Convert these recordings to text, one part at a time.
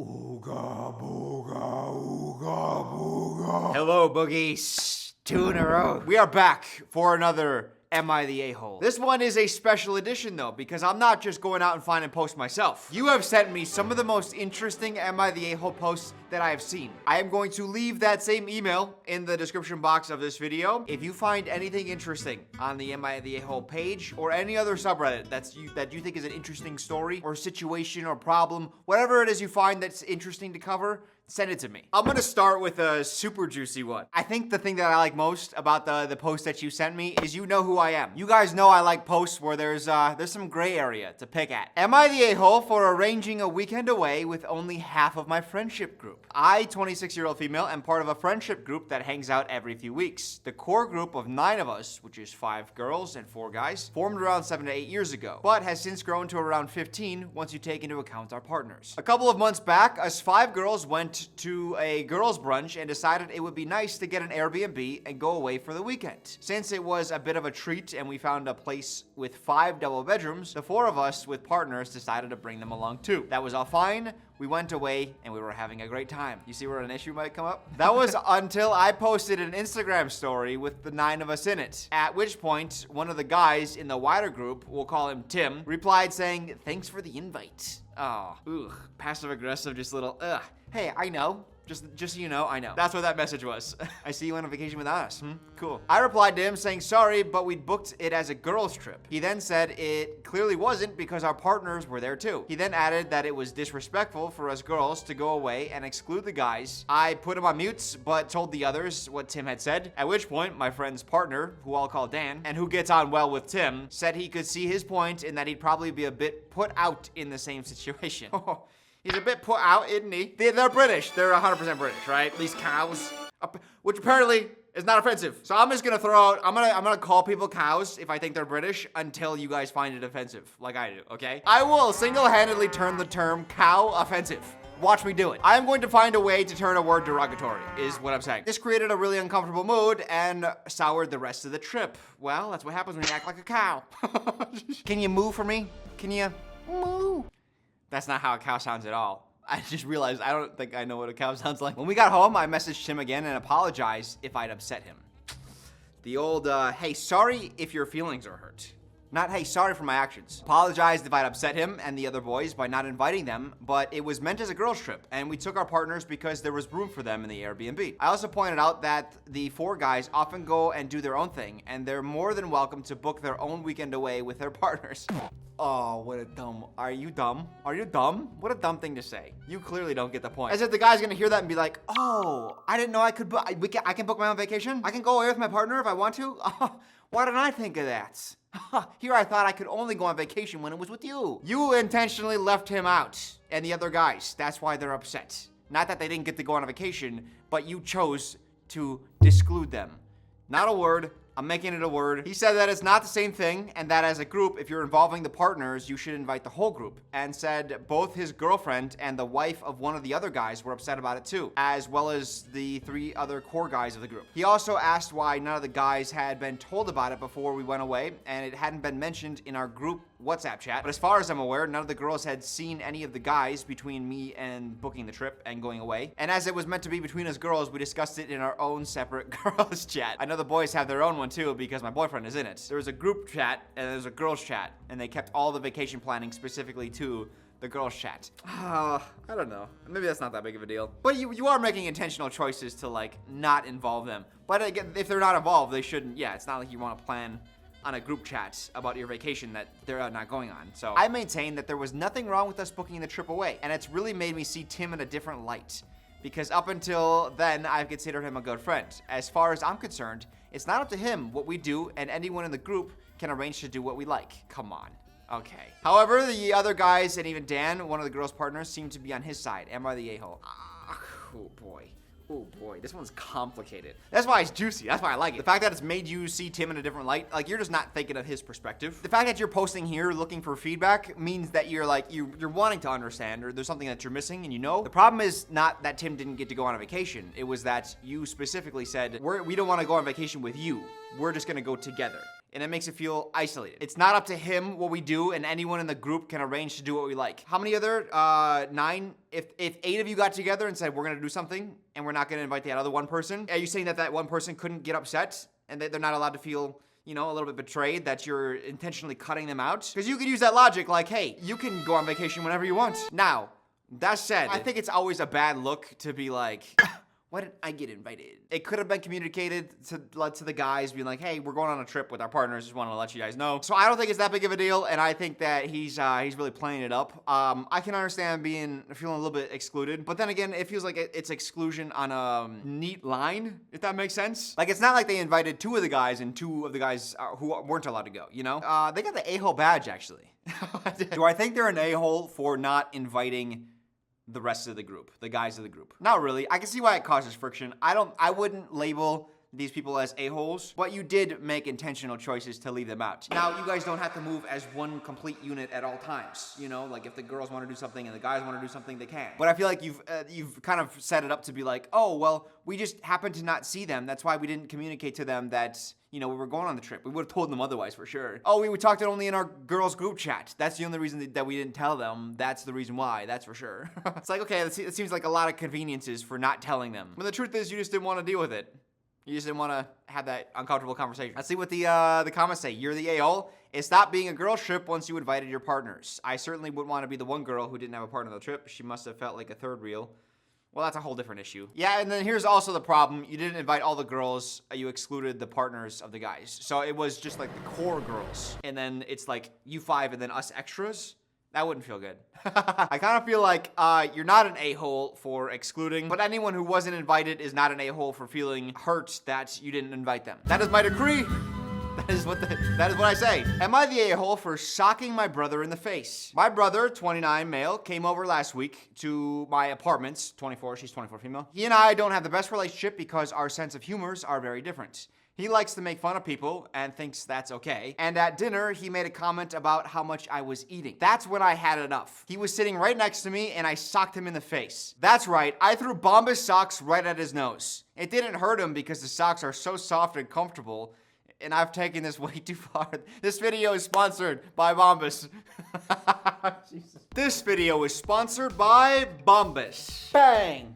Ooga booga, ooga booga. Hello, boogies. 2 in a row. We are back for another Am I the A-hole? This one is a special edition though, because I'm not just going out and finding posts myself. You have sent me some of the most interesting Am I the A-hole posts that I have seen. I am going to leave that same email in the description box of this video. If you find anything interesting on the Am I the A-hole page or any other subreddit that you think is an interesting story or situation or problem, whatever it is you find that's interesting to cover, send it to me. I'm gonna start with a super juicy one. I think the thing that I like most about the post that you sent me is you know who I am. You guys know I like posts where there's some gray area to pick at. Am I the a-hole for arranging a weekend away with only half of my friendship group? I, 26-year-old female, am part of a friendship group that hangs out every few weeks. The core group of 9 of us, which is 5 girls and 4 guys, formed around 7 to 8 years ago, but has since grown to around 15 once you take into account our partners. A couple of months back, us 5 girls went to a girls' brunch and decided it would be nice to get an Airbnb and go away for the weekend. Since it was a bit of a treat and we found a place with 5 double bedrooms, the 4 of us with partners decided to bring them along too. That was all fine. We went away and we were having a great time. You see where an issue might come up? That was until I posted an Instagram story with the 9 of us in it. At which point, one of the guys in the wider group, we'll call him Tim, replied saying, "Thanks for the invite." Oh, ugh, passive aggressive, just little, ugh. Hey, I know. Just so you know, I know. That's what that message was. I see you went on vacation with us. Cool. I replied to him saying, sorry, but we'd booked it as a girls' trip. He then said it clearly wasn't because our partners were there too. He then added that it was disrespectful for us girls to go away and exclude the guys. I put him on mute, but told the others what Tim had said. At which point, my friend's partner, who I'll call Dan, and who gets on well with Tim, said he could see his point and that he'd probably be a bit put out in the same situation. He's a bit put out, isn't he? They're British. They're 100% British, right? These cows, which apparently is not offensive. So I'm just gonna throw out, I'm gonna call people cows if I think they're British until you guys find it offensive, like I do, okay? I will single-handedly turn the term cow offensive. Watch me do it. I am going to find a way to turn a word derogatory, is what I'm saying. This created a really uncomfortable mood and soured the rest of the trip. Well, that's what happens when you act like a cow. Can you moo for me? Can you moo? That's not how a cow sounds at all. I just realized I don't think I know what a cow sounds like. When we got home, I messaged him again and apologized if I'd upset him. The old, hey, sorry if your feelings are hurt. Not, hey, sorry for my actions. Apologized if I'd upset him and the other boys by not inviting them, but it was meant as a girls' trip, and we took our partners because there was room for them in the Airbnb. I also pointed out that the 4 guys often go and do their own thing, and they're more than welcome to book their own weekend away with their partners. Oh, what a dumb, are you dumb? Are you dumb? What a dumb thing to say. You clearly don't get the point. As if the guy's gonna hear that and be like, oh, I didn't know I could book, I can book my own vacation? I can go away with my partner if I want to? Why didn't I think of that? Here I thought I could only go on vacation when it was with you. You intentionally left him out and the other guys. That's why they're upset. Not that they didn't get to go on a vacation, but you chose to exclude them. Not a word. I'm making it a word. He said that it's not the same thing and that as a group, if you're involving the partners, you should invite the whole group, and said both his girlfriend and the wife of one of the other guys were upset about it too, as well as the 3 other core guys of the group. He also asked why none of the guys had been told about it before we went away, and it hadn't been mentioned in our group WhatsApp chat. But as far as I'm aware, none of the girls had seen any of the guys between me and booking the trip and going away. And as it was meant to be between us girls, we discussed it in our own separate girls chat. I know the boys have their own one too because my boyfriend is in it. There was a group chat and there's a girls chat, and they kept all the vacation planning specifically to the girls chat. I don't know. Maybe that's not that big of a deal. But you are making intentional choices to like not involve them. But again, if they're not involved, they shouldn't. Yeah, it's not like you want to plan on a group chat about your vacation that they're not going on. So I maintain that there was nothing wrong with us booking the trip away, and it's really made me see Tim in a different light, because up until then, I've considered him a good friend. As far as I'm concerned, it's not up to him what we do, and anyone in the group can arrange to do what we like. Come on. Okay. However, the other guys and even Dan, one of the girls' partners, seem to be on his side. Am I the a-hole? Oh boy. Oh boy, this one's complicated. That's why it's juicy. That's why I like it. The fact that it's made you see Tim in a different light, like you're just not thinking of his perspective. The fact that you're posting here looking for feedback means that you're like, you're wanting to understand, or there's something that you're missing and you know. The problem is not that Tim didn't get to go on a vacation. It was that you specifically said, we don't want to go on vacation with you. We're just gonna go together. and it makes it feel isolated. It's not up to him what we do, and anyone in the group can arrange to do what we like. How many other, 9? If 8 of you got together and said, we're gonna do something, and we're not gonna invite that other one person, are you saying that that one person couldn't get upset, and that they're not allowed to feel, you know, a little bit betrayed, that you're intentionally cutting them out? Because you could use that logic like, hey, you can go on vacation whenever you want. Now, that said, I think it's always a bad look to be like, why didn't I get invited? It could have been communicated to the guys, being like, hey, we're going on a trip with our partners, just want to let you guys know. So I don't think it's that big of a deal, and I think that he's really playing it up. I can understand feeling a little bit excluded, but then again, it feels like it's exclusion on a neat line, if that makes sense. Like, it's not like they invited 2 of the guys, and 2 of the guys who weren't allowed to go, you know? They got the a-hole badge, actually. Do I think they're an a-hole for not inviting the rest of the group, the guys of the group? Not really. I can see why it causes friction. I wouldn't label these people as a-holes, but you did make intentional choices to leave them out. Now, you guys don't have to move as one complete unit at all times. You know, like if the girls want to do something and the guys want to do something, they can. But I feel like you've kind of set it up to be like, oh, well, we just happened to not see them. That's why we didn't communicate to them that, you know, we were going on the trip. We would have told them otherwise for sure. Oh, we talked it only in our girls group chat. That's the only reason that we didn't tell them. That's the reason why, that's for sure. It's like, okay, it seems like a lot of conveniences for not telling them. But the truth is, you just didn't want to deal with it. You just didn't want to have that uncomfortable conversation. Let's see what the comments say. You're the a-hole. It stopped being a girls trip once you invited your partners. I certainly wouldn't want to be the one girl who didn't have a partner on the trip. She must have felt like a third wheel. Well, that's a whole different issue. Yeah, and then here's also the problem. You didn't invite all the girls. You excluded the partners of the guys. So it was just like the core girls. And then it's like you 5 and then us extras. That wouldn't feel good. I kind of feel like you're not an a-hole for excluding, but anyone who wasn't invited is not an a-hole for feeling hurt that you didn't invite them. That is my decree. That is what I say. Am I the a-hole for socking my brother in the face? My brother, 29 male, came over last week to my apartment, 24, she's 24 female. He and I don't have the best relationship because our sense of humors are very different. He likes to make fun of people and thinks that's okay. And at dinner, he made a comment about how much I was eating. That's when I had enough. He was sitting right next to me and I socked him in the face. That's right, I threw Bombas socks right at his nose. It didn't hurt him because the socks are so soft and comfortable, and I've taken this way too far. This video is sponsored by Bombas. This video is sponsored by Bombas. Bang!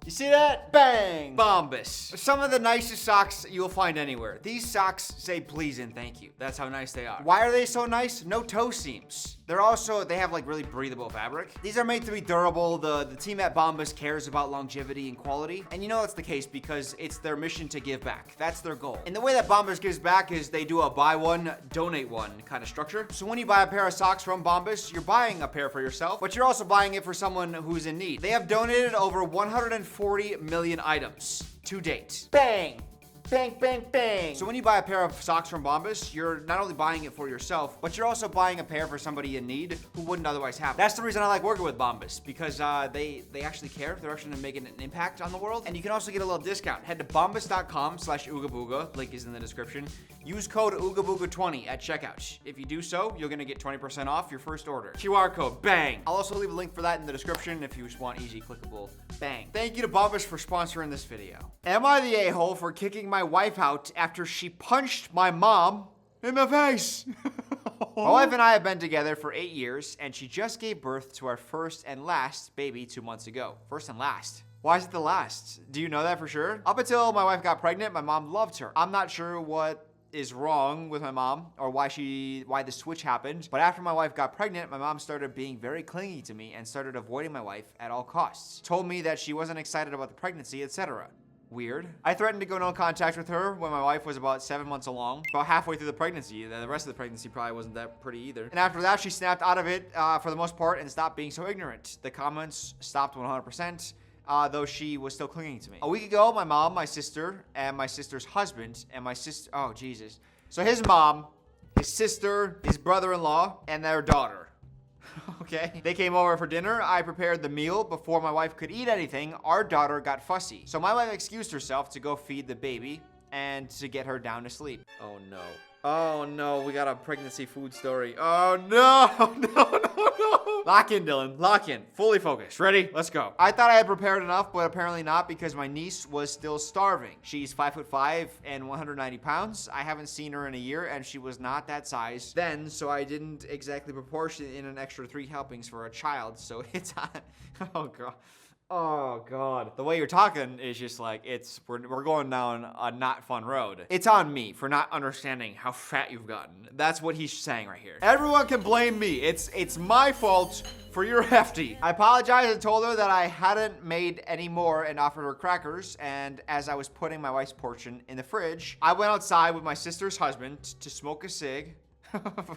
You see that? Bang! Bombas. Some of the nicest socks you'll find anywhere. These socks say please and thank you. That's how nice they are. Why are they so nice? No toe seams. They have like really breathable fabric. These are made to be durable. The team at Bombas cares about longevity and quality. And you know that's the case because it's their mission to give back. That's their goal. And the way that Bombas gives back is they do a buy one, donate one kind of structure. So when you buy a pair of socks from Bombas, you're buying a pair for yourself, but you're also buying it for someone who's in need. They have donated over 140 million items to date. Bang! Bang, bang, bang. So when you buy a pair of socks from Bombas, you're not only buying it for yourself, but you're also buying a pair for somebody in need who wouldn't otherwise have it. That's the reason I like working with Bombas, because they actually care. They're actually making an impact on the world. And you can also get a little discount. Head to bombas.com/oogabooga. Link is in the description. Use code oogabooga20 at checkout. If you do so, you're gonna get 20% off your first order. QR code, bang. I'll also leave a link for that in the description if you just want easy, clickable, bang. Thank you to Bombas for sponsoring this video. Am I the a-hole for kicking my wife out after she punched my mom in the face? My wife and I have been together for 8 years, and she just gave birth to our first and last baby 2 months ago. First and last. Why is it the last? Do you know that for sure? Up until my wife got pregnant, my mom loved her. I'm not sure what is wrong with my mom or why the switch happened, but after my wife got pregnant, my mom started being very clingy to me and started avoiding my wife at all costs. Told me that she wasn't excited about the pregnancy, etc. Weird. I threatened to go no contact with her when my wife was about 7 months along. About halfway through the pregnancy. The rest of the pregnancy probably wasn't that pretty either. And after that, she snapped out of it for the most part and stopped being so ignorant. The comments stopped 100%, though she was still clinging to me. A week ago, my mom, my sister, and my sister's husband, and my sister, oh Jesus. So his mom, his sister, his brother-in-law, and their daughter. Okay. They came over for dinner. I prepared the meal. Before my wife could eat anything, our daughter got fussy. So my wife excused herself to go feed the baby and to get her down to sleep. Oh no. Oh no, we got a pregnancy food story. Oh no, no, no, no. Lock in, Dylan. Lock in. Fully focused. Ready? Let's go. I thought I had prepared enough, but apparently not because my niece was still starving. She's 5'5" and 190 pounds. I haven't seen her in a year, and she was not that size then, so I didn't exactly proportion in an extra 3 helpings for a child. So it's oh god. Oh god. The way you're talking is just like we're going down a not fun road. It's on me for not understanding how fat you've gotten. That's what he's saying right here. Everyone can blame me. It's my fault for your hefty. I apologized and told her that I hadn't made any more and offered her crackers, and as I was putting my wife's portion in the fridge, I went outside with my sister's husband to smoke a cig.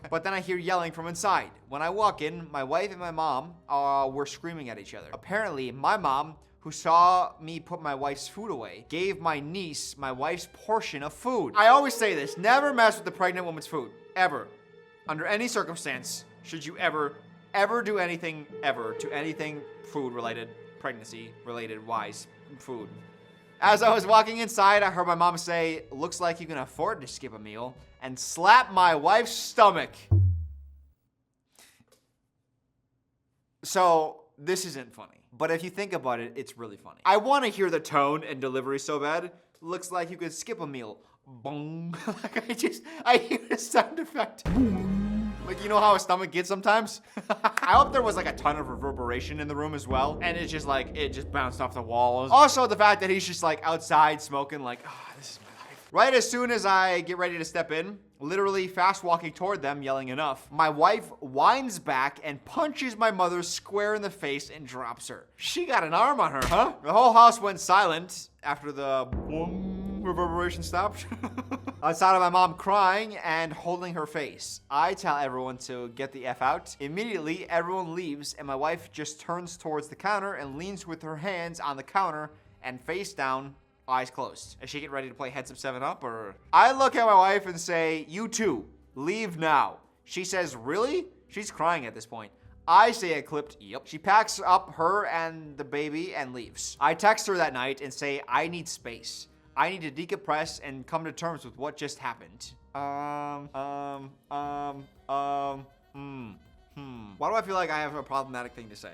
But then I hear yelling from inside. When I walk in, my wife and my mom were screaming at each other. Apparently, my mom, who saw me put my wife's food away, gave my niece my wife's portion of food. I always say this, never mess with the pregnant woman's food. Ever. Under any circumstance, should you ever do anything ever to anything food related, pregnancy related wise food. As I was walking inside, I heard my mom say, "Looks like you can afford to skip a meal," and slap my wife's stomach. So, this isn't funny. But if you think about it, it's really funny. I want to hear the tone and delivery so bad. Looks like you could skip a meal. Bong. Like I hear the sound effect. Like, you know how a stomach gets sometimes? I hope there was like a ton of reverberation in the room as well. And it's just like, it just bounced off the walls. Also, the fact that he's just like outside smoking like, this is my life. Right as soon as I get ready to step in, literally fast walking toward them, yelling enough, my wife winds back and punches my mother square in the face and drops her. She got an arm on her, huh? The whole house went silent after the reverberation stopped. Outside of my mom crying and holding her face. I tell everyone to get the F out. Immediately, everyone leaves and my wife just turns towards the counter and leans with her hands on the counter and face down, eyes closed. Is she getting ready to play Heads Up 7-Up or? I look at my wife and say, "You too, leave now." She says, "Really?" She's crying at this point. I say a clipped, "Yep." She packs up her and the baby and leaves. I text her that night and say, "I need space. I need to decompress and come to terms with what just happened." Why do I feel like I have a problematic thing to say?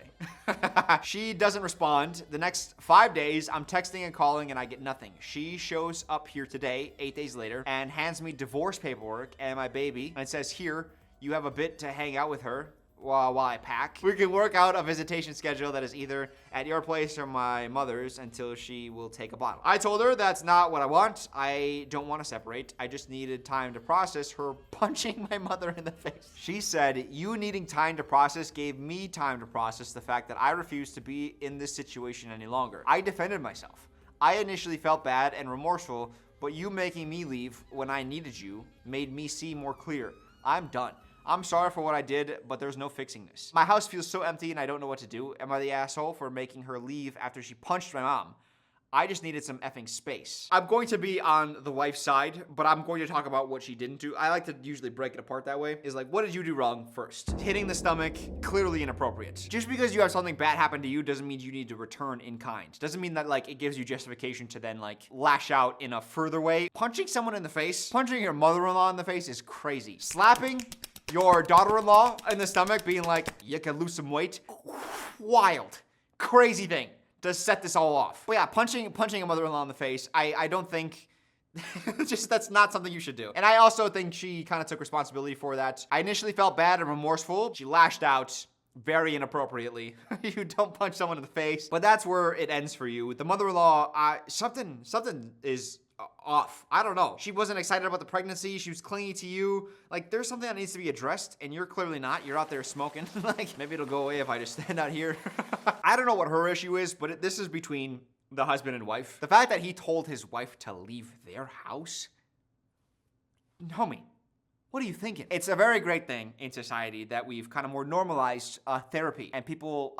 She doesn't respond. The next 5 days, I'm texting and calling and I get nothing. She shows up here today, 8 days later, and hands me divorce paperwork and my baby. And it says, "Here, you have a bit to hang out with her while I pack. We can work out a visitation schedule that is either at your place or my mother's until she will take a bottle." I told her that's not what I want. I don't want to separate. I just needed time to process her punching my mother in the face. She said, "You needing time to process gave me time to process the fact that I refused to be in this situation any longer." I defended myself. I initially felt bad and remorseful, but you making me leave when I needed you made me see more clear. I'm done. I'm sorry for what I did, but there's no fixing this. My house feels so empty and I don't know what to do. Am I the asshole for making her leave after she punched my mom? I just needed some effing space. I'm going to be on the wife's side, but I'm going to talk about what she didn't do. I like to usually break it apart that way. Is like, what did you do wrong first? Hitting the stomach, clearly inappropriate. Just because you have something bad happen to you doesn't mean you need to return in kind. Doesn't mean that like it gives you justification to then like lash out in a further way. Punching someone in the face, punching your mother-in-law in the face is crazy. Slapping your daughter-in-law in the stomach, being like, "You can lose some weight." Wild. Crazy thing to set this all off. But yeah, punching a mother-in-law in the face, I don't think, just that's not something you should do. And I also think she kind of took responsibility for that. I initially felt bad and remorseful. She lashed out very inappropriately. You don't punch someone in the face, but that's where it ends for you. The mother-in-law, something is off. I don't know. She wasn't excited about the pregnancy. She was clingy to you. Like, there's something that needs to be addressed, and you're clearly not. You're out there smoking. Like, maybe it'll go away if I just stand out here. I don't know what her issue is, but this is between the husband and wife. The fact that he told his wife to leave their house? Homie, what are you thinking? It's a very great thing in society that we've kind of more normalized therapy and people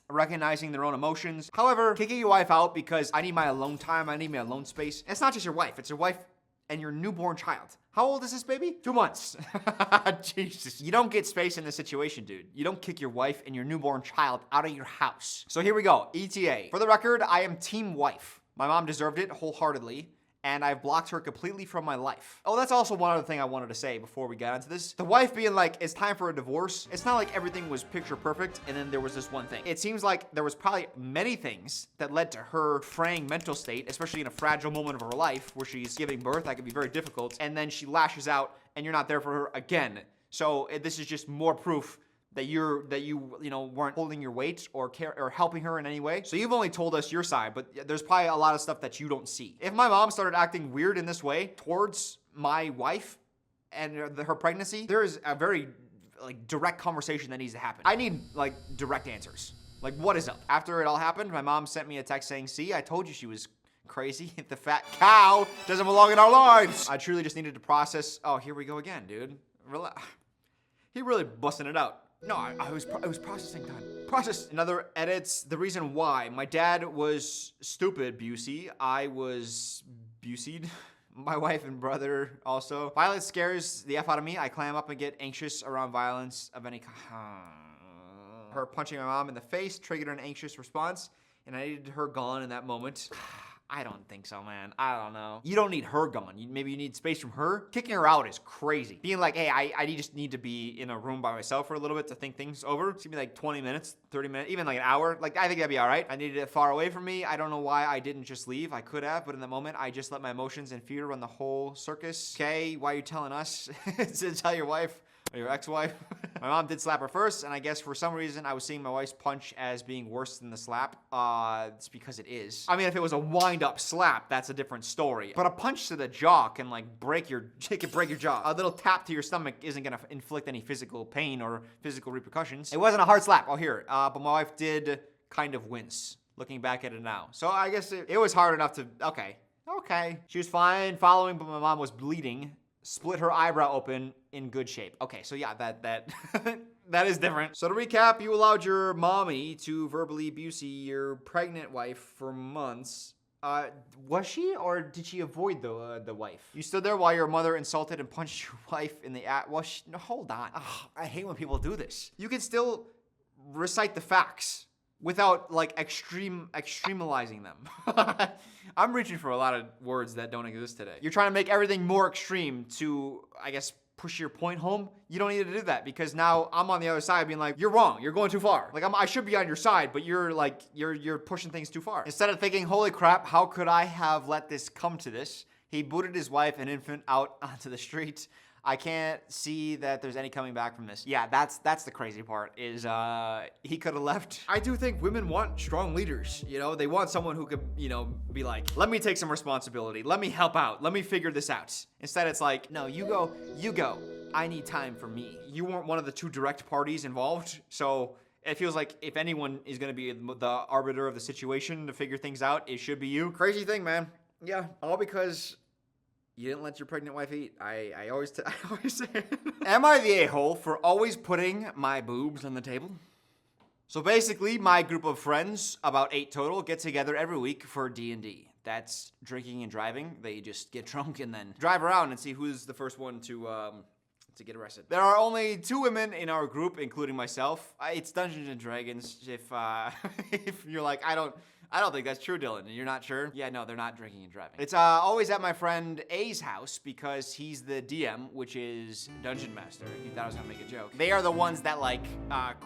recognizing their own emotions. However, kicking your wife out because I need my alone time, I need my alone space. It's not just your wife, it's your wife and your newborn child. How old is this baby? 2 months. Jesus. You don't get space in this situation, dude. You don't kick your wife and your newborn child out of your house. So here we go, ETA. For the record, I am team wife. My mom deserved it wholeheartedly. and I've blocked her completely from my life. Oh, that's also one other thing I wanted to say before we got into this. The wife being like, it's time for a divorce. It's not like everything was picture perfect and then there was this one thing. It seems like there was probably many things that led to her fraying mental state, especially in a fragile moment of her life where she's giving birth. That can be very difficult. And then she lashes out and you're not there for her again. So this is just more proof that you weren't holding your weight or helping her in any way. So you've only told us your side, but there's probably a lot of stuff that you don't see. If my mom started acting weird in this way towards my wife and her pregnancy, there is a very direct conversation that needs to happen. I need direct answers. Like, what is up? After it all happened, my mom sent me a text saying, "See, I told you she was crazy. The fat cow doesn't belong in our lives." I truly just needed to process. Oh, here we go again, dude. Relax. He really busting it out. No, I was processing time. Process. Another edits. The reason why. My dad was stupid, Busey. I was Busey'd. My wife and brother also. Violence scares the F out of me. I clam up and get anxious around violence of any kind. Her punching my mom in the face triggered an anxious response, and I needed her gone in that moment. I don't think so, man. I don't know. You don't need her gone. Maybe you need space from her. Kicking her out is crazy. Being like, hey, I just need to be in a room by myself for a little bit to think things over. It's gonna be like 20 minutes, 30 minutes, even like an hour. Like, I think that'd be all right. I needed it far away from me. I don't know why I didn't just leave. I could have, but in the moment, I just let my emotions and fear run the whole circus. Okay, why are you telling us to tell your wife? Or your ex-wife. My mom did slap her first, and I guess for some reason I was seeing my wife's punch as being worse than the slap. It's because it is. I mean, if it was a wind-up slap, that's a different story. But a punch to the jaw can break your jaw. A little tap to your stomach isn't gonna inflict any physical pain or physical repercussions. It wasn't a hard slap. I'll hear it. But my wife did kind of wince, looking back at it now. So I guess it was hard enough to. Okay. She was fine following, but my mom was bleeding. Split her eyebrow open in good shape. Okay, so yeah, that that is different. So to recap, you allowed your mommy to verbally abuse your pregnant wife for months. Was she, or did she avoid the wife? You stood there while your mother insulted and punched your wife in the ass. Well, no, hold on. Ugh, I hate when people do this. You can still recite the facts without extremalizing them. I'm reaching for a lot of words that don't exist today. You're trying to make everything more extreme to, I guess, push your point home. You don't need to do that because now I'm on the other side being like, you're wrong, you're going too far. Like, I should be on your side, but you're pushing things too far. Instead of thinking, holy crap, how could I have let this come to this? He booted his wife and infant out onto the street. I can't see that there's any coming back from this. Yeah, that's the crazy part is he could have left. I do think women want strong leaders, They want someone who could, be like, let me take some responsibility. Let me help out. Let me figure this out. Instead, it's like, no, you go. I need time for me. You weren't one of the two direct parties involved, so it feels like if anyone is going to be the arbiter of the situation to figure things out, it should be you. Crazy thing, man. Yeah, all because you didn't let your pregnant wife eat. I always say it. Am I the a-hole for always putting my boobs on the table? So basically, my group of friends, about 8 total, get together every week for D&D. That's drinking and driving. They just get drunk and then drive around and see who's the first one to get arrested. There are only 2 women in our group, including myself. It's Dungeons and Dragons. If you're like, I don't think that's true, Dylan, and you're not sure? Yeah, no, they're not drinking and driving. It's always at my friend A's house because he's the DM, which is Dungeon Master. You thought I was gonna make a joke. They are the ones that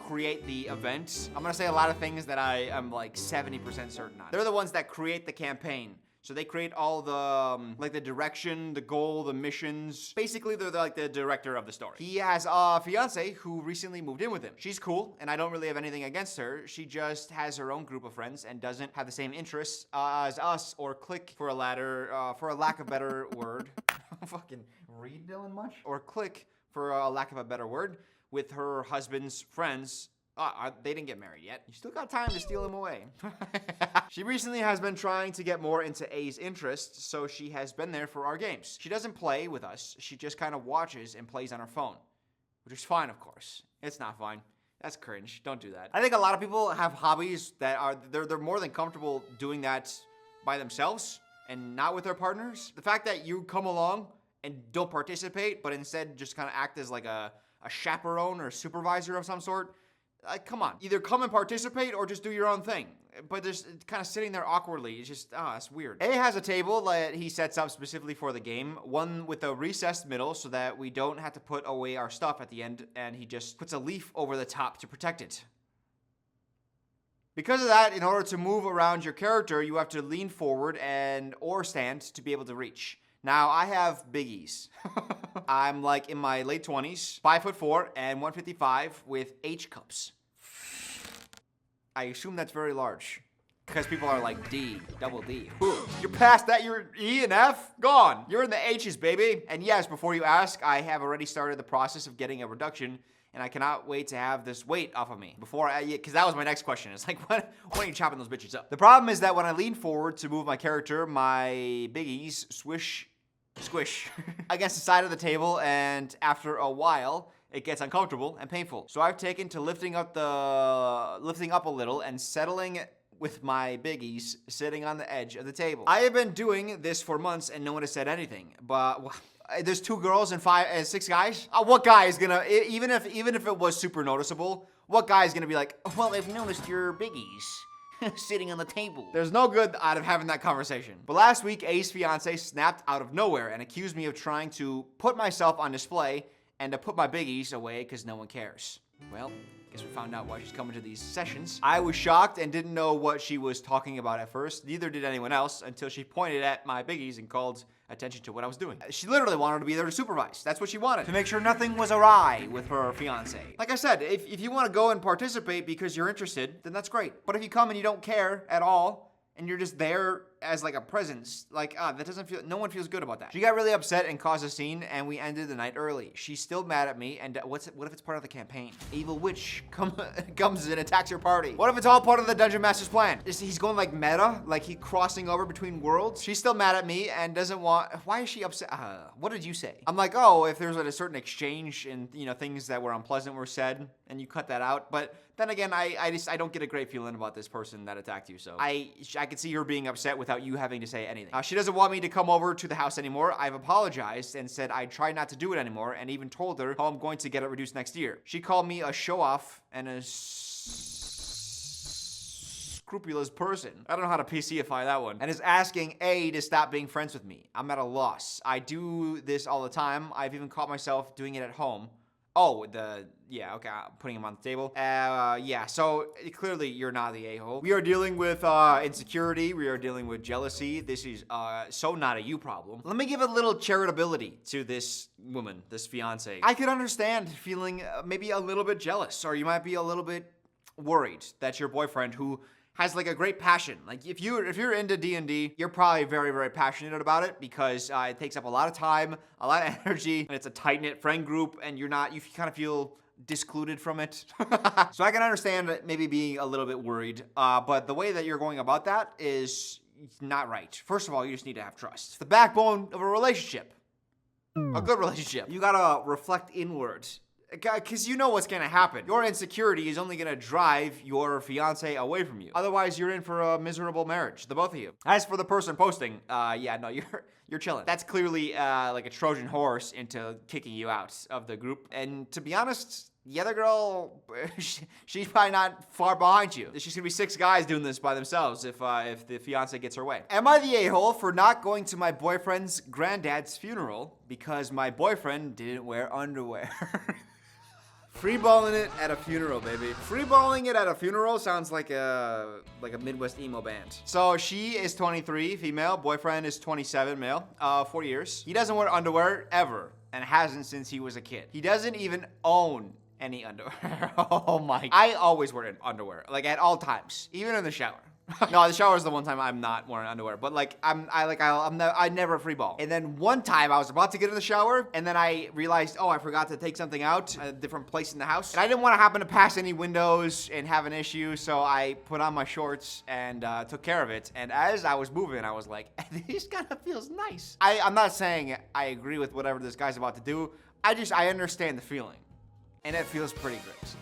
create the events. I'm gonna say a lot of things that I am 70% certain on. They're the ones that create the campaign. So they create all the, the direction, the goal, the missions. Basically, they're the director of the story. He has a fiance who recently moved in with him. She's cool, and I don't really have anything against her. She just has her own group of friends and doesn't have the same interests as us or click for a lack of better word. Fucking read Dylan much? Or click for a lack of a better word with her husband's friends. They didn't get married yet. You still got time to steal him away. She recently has been trying to get more into A's interests, so she has been there for our games. She doesn't play with us. She just kind of watches and plays on her phone, which is fine, of course. It's not fine. That's cringe. Don't do that. I think a lot of people have hobbies that they're more than comfortable doing that by themselves and not with their partners. The fact that you come along and don't participate, but instead just kind of act as a chaperone or supervisor of some sort. Come on. Either come and participate or just do your own thing. but just kind of sitting there awkwardly. It's just, it's weird. A has a table that he sets up specifically for the game, one with a recessed middle so that we don't have to put away our stuff at the end, and he just puts a leaf over the top to protect it. Because of that, in order to move around your character, you have to lean forward or stand to be able to reach. Now, I have biggies. I'm like in my late 20s, 5'4" and 155 with H cups. I assume that's very large. Because people are like D, double D. You're past that, you're E and F? Gone. You're in the H's, baby. And yes, before you ask, I have already started the process of getting a reduction, and I cannot wait to have this weight off of me. Because that was my next question. It's like, when are you chopping those bitches up? The problem is that when I lean forward to move my character, my biggies squish against the side of the table, and after a while, it gets uncomfortable and painful. So I've taken to lifting up a little and settling with my biggies sitting on the edge of the table. I have been doing this for months and no one has said anything, but there's 2 girls and 6 guys. What guy is gonna, even if it was super noticeable, what guy is gonna be like, well, I've noticed your biggies sitting on the table? There's no good out of having that conversation. But last week, A's fiance snapped out of nowhere and accused me of trying to put myself on display and to put my biggies away because no one cares. Well, guess we found out why she's coming to these sessions. I was shocked and didn't know what she was talking about at first. Neither did anyone else until she pointed at my biggies and called attention to what I was doing. She literally wanted to be there to supervise. That's what she wanted, to make sure nothing was awry with her fiance. Like I said, if you want to go and participate because you're interested, then that's great. But if you come and you don't care at all, and you're just there as like a presence, like, that doesn't feel, no one feels good about that. She got really upset and caused a scene, and we ended the night early. She's still mad at me, and what if it's part of the campaign? Evil witch comes and attacks your party. What if it's all part of the Dungeon Master's plan? He's going like meta, like he crossing over between worlds? She's still mad at me and doesn't want, why is she upset? What did you say? I'm like, oh, if there's like a certain exchange and, things that were unpleasant were said, and you cut that out, but then again, I don't get a great feeling about this person that attacked you, so I could see her being upset without you having to say anything. She doesn't want me to come over to the house anymore. I've apologized and said I'd try not to do it anymore, and even told her how I'm going to get it reduced next year. She called me a show-off and a scrupulous person. I don't know how to PCify that one. And is asking A to stop being friends with me. I'm at a loss. I do this all the time. I've even caught myself doing it at home. Oh, yeah, okay, I'm putting him on the table. Yeah, so clearly you're not the a-hole. We are dealing with insecurity. We are dealing with jealousy. This is so not a you problem. Let me give a little charitability to this woman, this fiance. I could understand feeling maybe a little bit jealous, or you might be a little bit worried that your boyfriend, who has like a great passion. Like if you're into D&D, you're probably very, very passionate about it because it takes up a lot of time, a lot of energy, and it's a tight-knit friend group, and you kind of feel discluded from it. So I can understand maybe being a little bit worried, but the way that you're going about that is not right. First of all, you just need to have trust. It's the backbone of a relationship. A good relationship. You gotta reflect inward. Because you know what's gonna happen. Your insecurity is only gonna drive your fiance away from you. Otherwise, you're in for a miserable marriage, the both of you. As for the person posting, yeah, no, you're chilling. That's clearly like a Trojan horse into kicking you out of the group. And to be honest, the other girl, she's probably not far behind you. She's gonna be 6 guys doing this by themselves if the fiance gets her way. Am I the a-hole for not going to my boyfriend's granddad's funeral because my boyfriend didn't wear underwear? Freeballing it at a funeral, baby. Freeballing it at a funeral sounds like a Midwest emo band. So she is 23, female. Boyfriend is 27, male. 4 years. He doesn't wear underwear ever, and hasn't since he was a kid. He doesn't even own any underwear. Oh my. I always wear underwear, like at all times, even in the shower. No, the shower is the one time I'm not wearing underwear, but like I never free ball. And then one time I was about to get in the shower, and then I realized, oh, I forgot to take something out at a different place in the house. And I didn't want to happen to pass any windows and have an issue, so I put on my shorts and took care of it. And as I was moving, I was like, this kind of feels nice. I'm not saying I agree with whatever this guy's about to do. I understand the feeling, and it feels pretty great.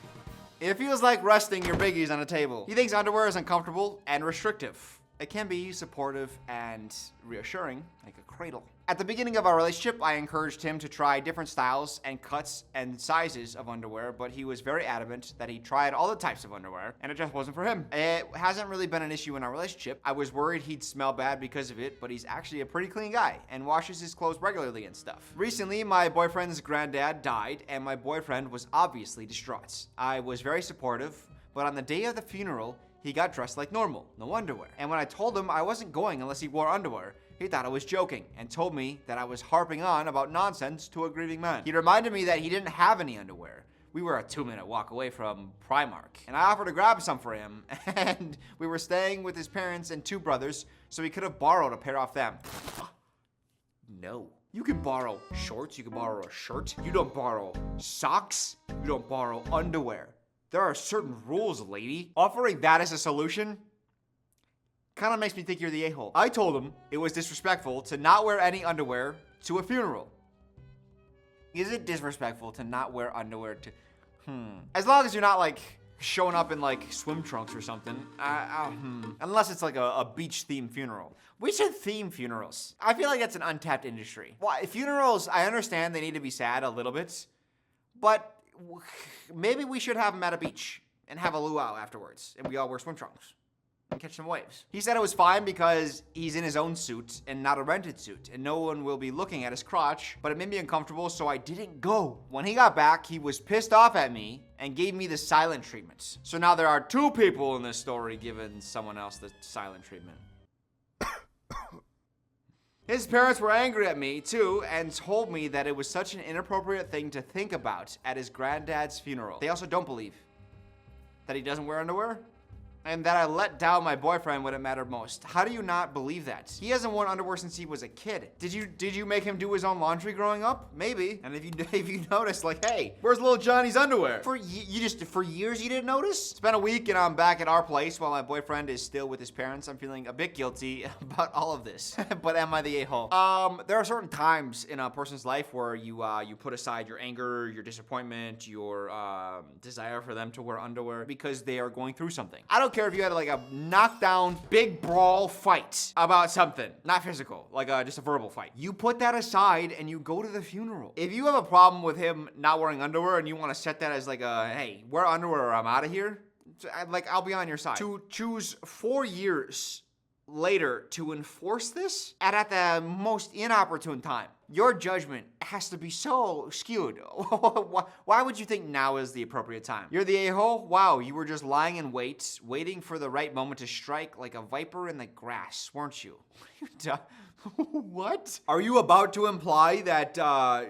It feels like resting your biggies on a table. He thinks underwear is uncomfortable and restrictive. It can be supportive and reassuring, like a cradle. At the beginning of our relationship, I encouraged him to try different styles and cuts and sizes of underwear, but he was very adamant that he tried all the types of underwear, and it just wasn't for him. It hasn't really been an issue in our relationship. I was worried he'd smell bad because of it, but he's actually a pretty clean guy and washes his clothes regularly and stuff. Recently, my boyfriend's granddad died, and my boyfriend was obviously distraught. I was very supportive, but on the day of the funeral, he got dressed like normal, no underwear. And when I told him I wasn't going unless he wore underwear, he thought I was joking and told me that I was harping on about nonsense to a grieving man. He reminded me that he didn't have any underwear. We were a 2-minute walk away from Primark, and I offered to grab some for him, and we were staying with his parents and 2 brothers, so he could have borrowed a pair off them. No. You can borrow shorts, you can borrow a shirt. You don't borrow socks, you don't borrow underwear. There are certain rules, lady. Offering that as a solution kind of makes me think you're the a-hole. I told him it was disrespectful to not wear any underwear to a funeral. Is it disrespectful to not wear underwear to... As long as you're not, like, showing up in, like, swim trunks or something. Unless it's, like, a beach-themed funeral. We should theme funerals. I feel like that's an untapped industry. Why? Funerals, I understand they need to be sad a little bit, but maybe we should have them at a beach and have a luau afterwards, and we all wear swim trunks and catch some waves. He said it was fine because he's in his own suit and not a rented suit, and no one will be looking at his crotch, but it made me uncomfortable, so I didn't go. When he got back, he was pissed off at me and gave me the silent treatment. So now there are 2 people in this story giving someone else the silent treatment. His parents were angry at me, too, and told me that it was such an inappropriate thing to think about at his granddad's funeral. They also don't believe that he doesn't wear underwear, and that I let down my boyfriend when it mattered most. How do you not believe that? He hasn't worn underwear since he was a kid. Did you make him do his own laundry growing up? Maybe. And if you notice, like, hey, where's little Johnny's underwear? For years you didn't notice? It's been a week and I'm back at our place while my boyfriend is still with his parents. I'm feeling a bit guilty about all of this. But am I the a-hole? There are certain times in a person's life where you put aside your anger, your disappointment, your desire for them to wear underwear because they are going through something. I don't care if you had like a knockdown, big brawl fight about something. Not physical, like just a verbal fight. You put that aside and you go to the funeral. If you have a problem with him not wearing underwear and you want to set that as like a, hey, wear underwear or I'm out of here, like I'll be on your side. To choose 4 years later to enforce this at the most inopportune time. Your judgment has to be so skewed. Why would you think now is the appropriate time? You're the a-hole? Wow, you were just lying in wait, waiting for the right moment to strike like a viper in the grass, weren't you? What? Are you about to imply that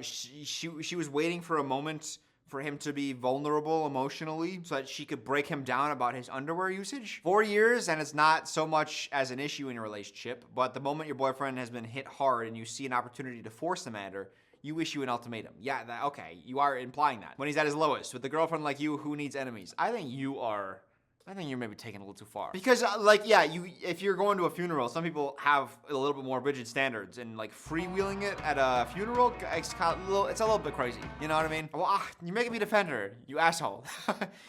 she was waiting for a moment for him to be vulnerable emotionally so that she could break him down about his underwear usage? 4 years and it's not so much as an issue in your relationship, but the moment your boyfriend has been hit hard and you see an opportunity to force the matter, you issue an ultimatum. Yeah, okay, you are implying that. When he's at his lowest, with a girlfriend like you, who needs enemies? I think you're maybe taking it a little too far. Because, if you're going to a funeral, some people have a little bit more rigid standards, and like freewheeling it at a funeral, it's a little bit crazy. You know what I mean? Well, you're making me defend her, you asshole.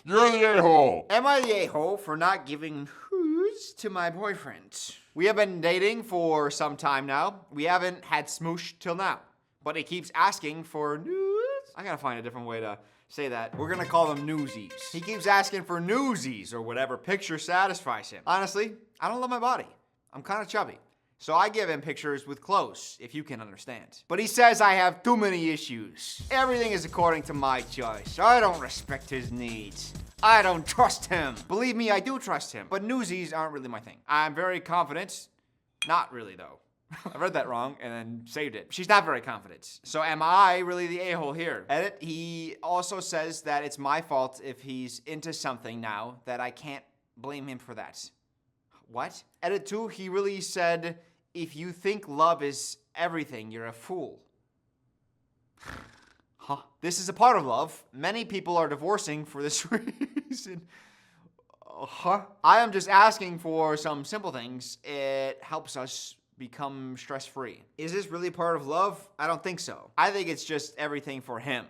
You're the a-hole. Am I the a-hole for not giving who's to my boyfriend? We have been dating for some time now. We haven't had smoosh till now, but he keeps asking for news. I gotta find a different way to say that. We're gonna call them newsies. He keeps asking for newsies or whatever picture satisfies him. Honestly, I don't love my body. I'm kind of chubby. So I give him pictures with clothes, if you can understand. But he says I have too many issues. Everything is according to my choice. I don't respect his needs. I don't trust him. Believe me, I do trust him. But newsies aren't really my thing. I'm very confident. Not really, though. I read that wrong and then saved it. She's not very confident. So am I really the a-hole here? Edit, he also says that it's my fault if he's into something now, that I can't blame him for that. What? Edit 2, he really said, if you think love is everything, you're a fool. Huh? This is a part of love. Many people are divorcing for this reason. I am just asking for some simple things. It helps us become stress-free. Is this really part of love? I don't think so. I think it's just everything for him.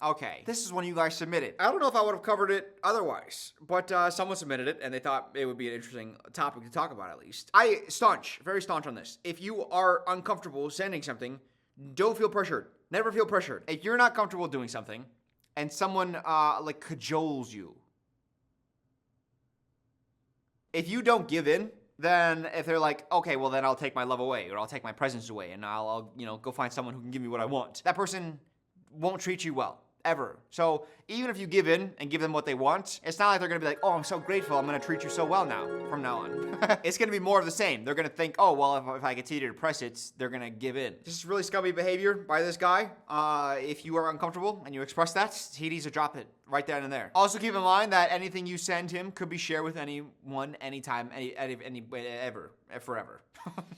Okay, this is one you guys submitted. I don't know if I would have covered it otherwise, but someone submitted it and they thought it would be an interesting topic to talk about at least. Very staunch on this. If you are uncomfortable sending something, don't feel pressured. Never feel pressured. If you're not comfortable doing something and someone like cajoles you, if you don't give in, then if they're like, okay, well then I'll take my love away or I'll take my presence away and I'll go find someone who can give me what I want. That person won't treat you well. Ever. So even if you give in and give them what they want, it's not like they're gonna be like, oh, I'm so grateful, I'm gonna treat you so well now, from now on. It's gonna be more of the same. They're gonna think, oh, well, if I continue to press it, they're gonna give in. This is really scummy behavior by this guy. If you are uncomfortable and you express that, he needs to drop it right then and there. Also keep in mind that anything you send him could be shared with anyone, anytime, ever, forever.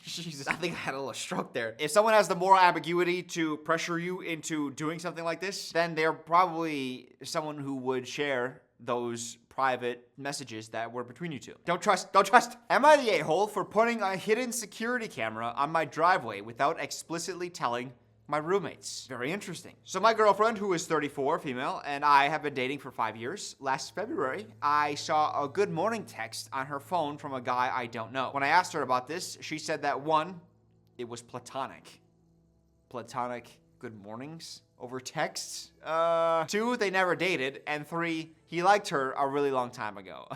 Jesus, I think I had a little stroke there. If someone has the moral ambiguity to pressure you into doing something like this, then they're probably someone who would share those private messages that were between you two. Don't trust. Am I the a-hole for putting a hidden security camera on my driveway without explicitly telling my roommates? Very interesting. So my girlfriend, who is 34, female, and I have been dating for 5 years. Last February, I saw a good morning text on her phone from a guy I don't know. When I asked her about this, she said that 1, it was platonic. Platonic good mornings over texts. 2, they never dated, and 3, he liked her a really long time ago.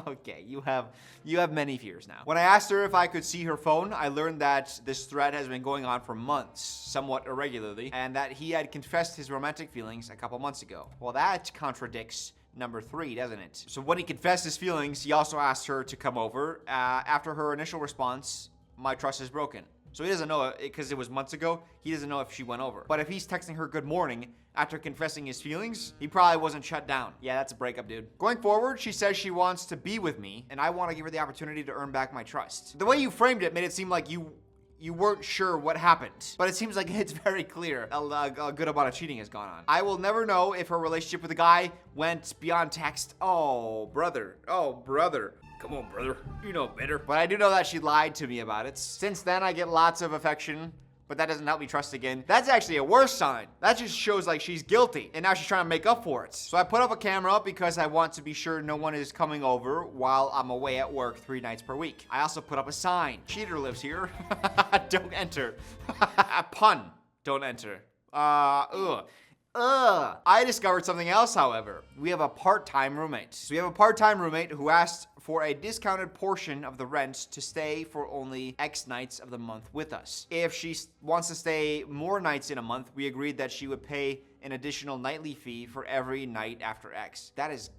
Okay, you have many fears now. When I asked her if I could see her phone, I learned that this thread has been going on for months, somewhat irregularly, and that he had confessed his romantic feelings a couple months ago. Well, that contradicts number 3, doesn't it? So when he confessed his feelings, he also asked her to come over. After her initial response, my trust is broken. So he doesn't know, because it was months ago, he doesn't know if she went over. But if he's texting her good morning after confessing his feelings, he probably wasn't shut down. Yeah, that's a breakup, dude. Going forward, she says she wants to be with me, and I want to give her the opportunity to earn back my trust. The way you framed it made it seem like you weren't sure what happened. But it seems like it's very clear a good amount of cheating has gone on. I will never know if her relationship with the guy went beyond text. Oh, brother. Come on, brother. You know better. But I do know that she lied to me about it. Since then, I get lots of affection, but that doesn't help me trust again. That's actually a worse sign. That just shows like she's guilty, and now she's trying to make up for it. So I put up a camera because I want to be sure no one is coming over while I'm away at work 3 nights per week. I also put up a sign. Cheater lives here. Don't enter. A pun. Don't enter. I discovered something else, however. We have a part-time roommate. So we have a part-time roommate who asked for a discounted portion of the rent to stay for only X nights of the month with us. If she wants to stay more nights in a month, we agreed that she would pay an additional nightly fee for every night after X. That is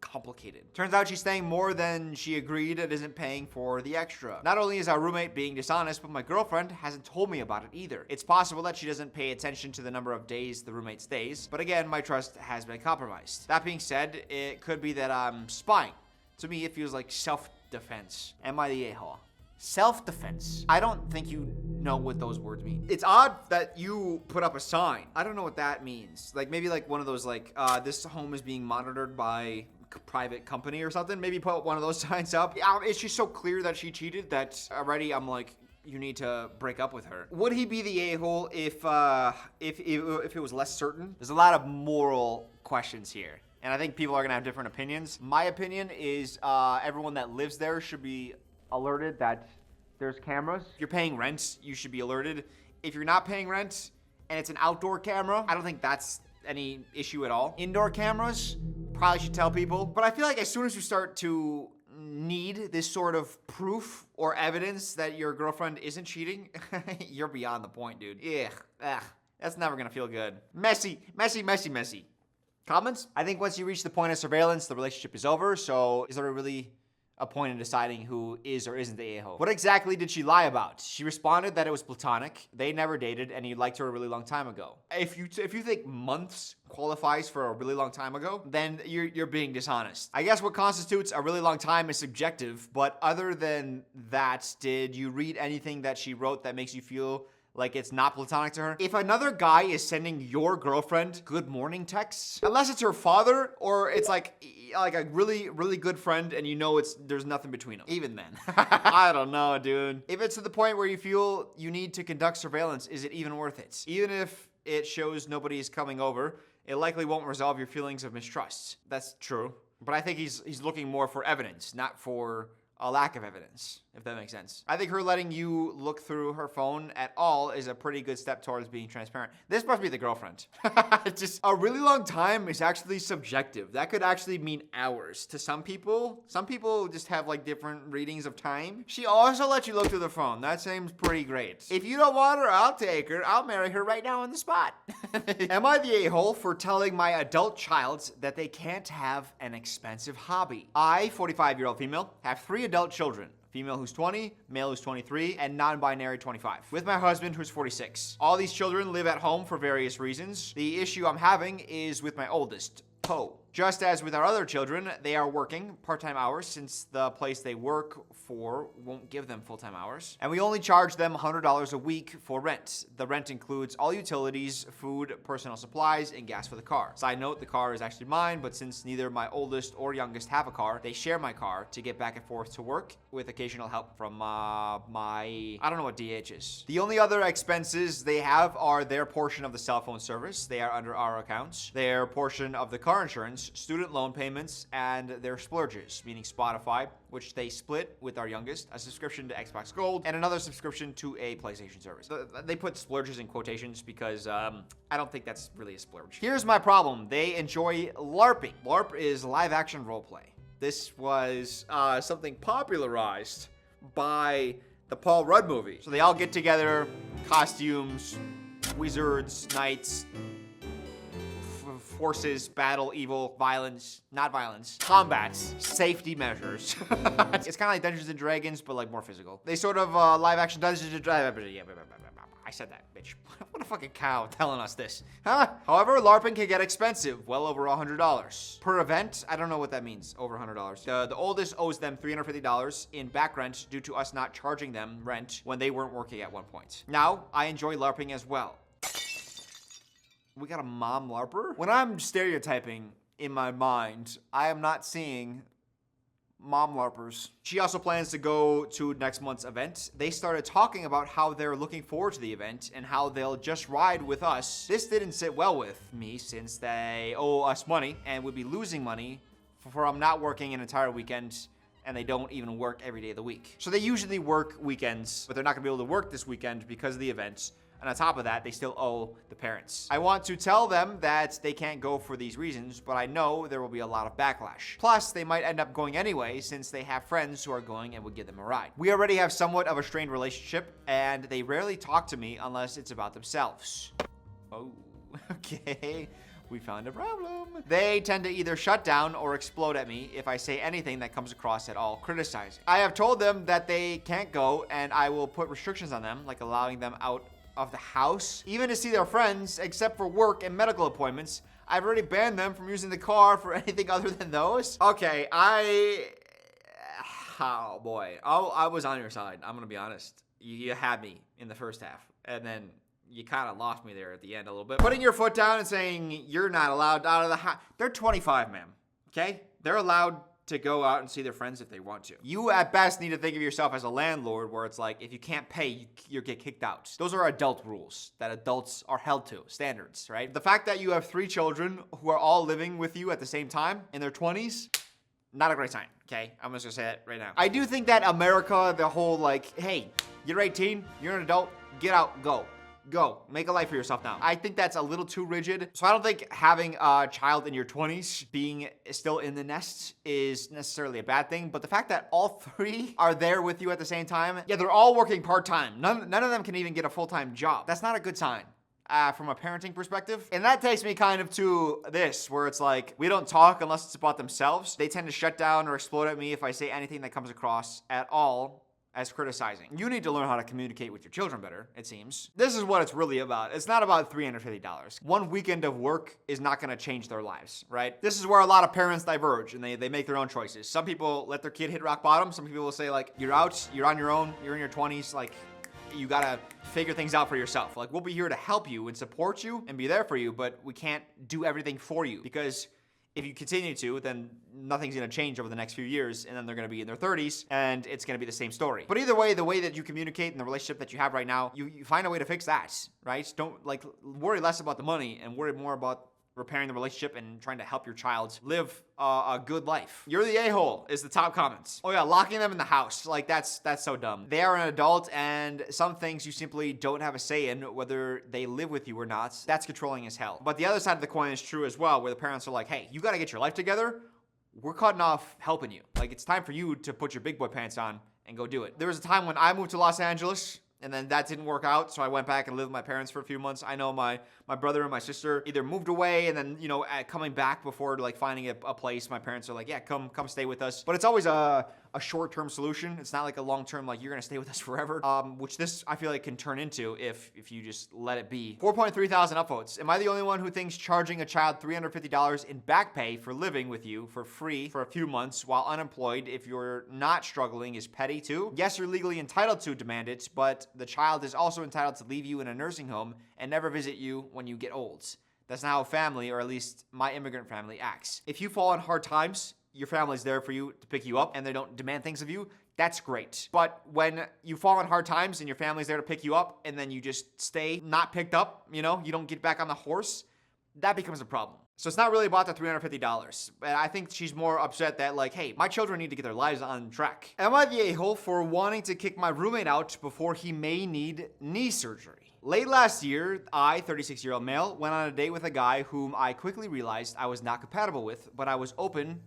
complicated. Turns out she's staying more than she agreed and isn't paying for the extra. Not only is our roommate being dishonest, but my girlfriend hasn't told me about it either. It's possible that she doesn't pay attention to the number of days the roommate stays, but again, my trust has been compromised. That being said, it could be that I'm spying. To me, it feels like self-defense. Am I the a-hole? Self-defense. I don't think you know what those words mean. It's odd that you put up a sign. I don't know what that means. Like maybe like one of those like, this home is being monitored by private company or something. Maybe put one of those signs up. Yeah, it's just so clear that she cheated that already I'm like, you need to break up with her. Would he be the a-hole if it was less certain? There's a lot of moral questions here, and I think people are gonna have different opinions. My opinion is everyone that lives there should be alerted that there's cameras. If you're paying rent, you should be alerted. If you're not paying rent and it's an outdoor camera, I don't think that's any issue at all. Indoor cameras, probably should tell people. But I feel like as soon as you start to need this sort of proof or evidence that your girlfriend isn't cheating, you're beyond the point, dude. Ugh, that's never gonna feel good. Messy. Comments? I think once you reach the point of surveillance, the relationship is over, so is there really a point in deciding who is or isn't the a-hole? What exactly did she lie about? She responded that it was platonic, they never dated, and he liked her a really long time ago. If you think months qualifies for a really long time ago, then you're being dishonest. I guess what constitutes a really long time is subjective, but other than that, did you read anything that she wrote that makes you feel like it's not platonic to her? If another guy is sending your girlfriend good morning texts, unless it's her father or it's like a really, really good friend and you know there's nothing between them. Even then. I don't know, dude. If it's to the point where you feel you need to conduct surveillance, is it even worth it? Even if it shows nobody is coming over, it likely won't resolve your feelings of mistrust. That's true. But I think he's looking more for evidence, not for a lack of evidence, if that makes sense. I think her letting you look through her phone at all is a pretty good step towards being transparent. This must be the girlfriend. Just a really long time is actually subjective. That could actually mean hours to some people. Some people just have like different readings of time. She also lets you look through the phone. That seems pretty great. If you don't want her, I'll take her. I'll marry her right now on the spot. Am I the a-hole for telling my adult child that they can't have an expensive hobby? I, 45-year-old female, have 3 adult children. Female who's 20, male who's 23, and non-binary 25. With my husband who's 46. All these children live at home for various reasons. The issue I'm having is with my oldest, Poe. Just as with our other children, they are working part-time hours since the place they work for won't give them full-time hours. And we only charge them $100 a week for rent. The rent includes all utilities, food, personal supplies, and gas for the car. Side note, the car is actually mine, but since neither my oldest or youngest have a car, they share my car to get back and forth to work with occasional help from I don't know what DH is. The only other expenses they have are their portion of the cell phone service. They are under our accounts. Their portion of the car insurance, student loan payments, and their splurges, meaning Spotify, which they split with our youngest, a subscription to Xbox Gold, and another subscription to a PlayStation service. They put splurges in quotations because I don't think that's really a splurge. Here's my problem. They enjoy LARPing. LARP is live action roleplay. This was something popularized by the Paul Rudd movie. So they all get together, costumes, wizards, knights, forces, battle, evil, violence, not violence, combats, safety measures. It's kind of like Dungeons and Dragons, but like more physical. They sort of live action Dungeons and Dragons. I said that, bitch. What a fucking cow telling us this, huh? However, LARPing can get expensive, well over $100 per event. I don't know what that means, over $100. The oldest owes them $350 in back rent due to us not charging them rent when they weren't working at one point. Now, I enjoy LARPing as well. We got a mom LARPer? When I'm stereotyping in my mind, I am not seeing mom LARPers. She also plans to go to next month's event. They started talking about how they're looking forward to the event and how they'll just ride with us. This didn't sit well with me since they owe us money and would be losing money from not working an entire weekend, and they don't even work every day of the week. So they usually work weekends, but they're not gonna be able to work this weekend because of the event. And on top of that, they still owe the parents. I want to tell them that they can't go for these reasons, but I know there will be a lot of backlash. Plus, they might end up going anyway since they have friends who are going and would give them a ride. We already have somewhat of a strained relationship, and they rarely talk to me unless it's about themselves. Oh, okay. We found a problem. They tend to either shut down or explode at me if I say anything that comes across at all criticizing. I have told them that they can't go, and I will put restrictions on them, like allowing them out of the house, even to see their friends, except for work and medical appointments. I've already banned them from using the car for anything other than those. Okay, oh boy. I was on your side. I'm gonna be honest. You had me in the first half, and then you kind of lost me there at the end a little bit. Putting your foot down and saying you're not allowed out of the house. They're 25, ma'am. Okay? They're allowed to go out and see their friends if they want to. You at best need to think of yourself as a landlord where it's like, if you can't pay, you get kicked out. Those are adult rules that adults are held to, standards, right? The fact that you have 3 children who are all living with you at the same time in their 20s, not a great sign, okay? I'm just gonna say that right now. I do think that America, the whole like, hey, you're 18, you're an adult, get out, go. Go. Make a life for yourself now. I think that's a little too rigid. So I don't think having a child in your 20s being still in the nest is necessarily a bad thing. But the fact that all 3 are there with you at the same time, yeah, they're all working part-time. None of them can even get a full-time job. That's not a good sign. From a parenting perspective. And that takes me kind of to this, where it's like, we don't talk unless it's about themselves. They tend to shut down or explode at me if I say anything that comes across at all as criticizing. You need to learn how to communicate with your children better, it seems. This is what it's really about. It's not about $350. One weekend of work is not gonna change their lives, right? This is where a lot of parents diverge and they make their own choices. Some people let their kid hit rock bottom. Some people will say like, you're out, you're on your own, you're in your 20s, like, you gotta figure things out for yourself. Like, we'll be here to help you and support you and be there for you, but we can't do everything for you because if you continue to, then nothing's gonna change over the next few years, and then they're gonna be in their 30s, and it's gonna be the same story. But either way, the way that you communicate and the relationship that you have right now, you find a way to fix that, right? Don't like worry less about the money and worry more about repairing the relationship and trying to help your child live a good life. You're the a-hole is the top comments. Oh yeah, locking them in the house. Like that's so dumb. They are an adult and some things you simply don't have a say in, whether they live with you or not. That's controlling as hell. But the other side of the coin is true as well, where the parents are like, hey, you gotta get your life together. We're cutting off helping you. Like, it's time for you to put your big boy pants on and go do it. There was a time when I moved to Los Angeles and then that didn't work out, so I went back and lived with my parents for a few months. I know my brother and my sister either moved away and then, coming back before like finding a place, my parents are like, yeah, come stay with us. But it's always a short-term solution. It's not like a long-term, like you're gonna stay with us forever, which this I feel like can turn into if you just let it be. 4.3 thousand upvotes. Am I the only one who thinks charging a child $350 in back pay for living with you for free for a few months while unemployed if you're not struggling is petty too? Yes, you're legally entitled to demand it, but the child is also entitled to leave you in a nursing home and never visit you when you get old. That's not how family, or at least my immigrant family, acts. If you fall on hard times, your family's there for you to pick you up and they don't demand things of you, that's great. But when you fall on hard times and your family's there to pick you up and then you just stay not picked up, you don't get back on the horse, that becomes a problem. So it's not really about the $350. But I think she's more upset that like, hey, my children need to get their lives on track. Am I the a-hole for wanting to kick my roommate out before he may need knee surgery? Late last year, I, 36-year-old male, went on a date with a guy whom I quickly realized I was not compatible with, but I was open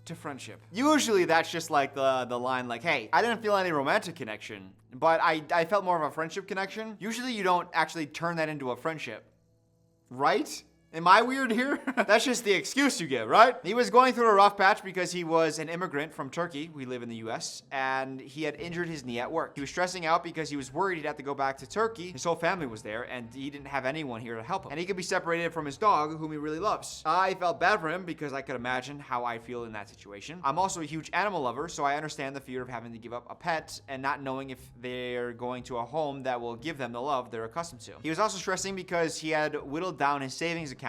to friendship. Usually that's just like the line like, hey, I didn't feel any romantic connection, but I felt more of a friendship connection. Usually you don't actually turn that into a friendship, right? Am I weird here? That's just the excuse you give, right? He was going through a rough patch because he was an immigrant from Turkey. We live in the US, and he had injured his knee at work. He was stressing out because he was worried he'd have to go back to Turkey. His whole family was there, and he didn't have anyone here to help him. And he could be separated from his dog, whom he really loves. I felt bad for him because I could imagine how I feel in that situation. I'm also a huge animal lover, so I understand the fear of having to give up a pet and not knowing if they're going to a home that will give them the love they're accustomed to. He was also stressing because he had whittled down his savings accounts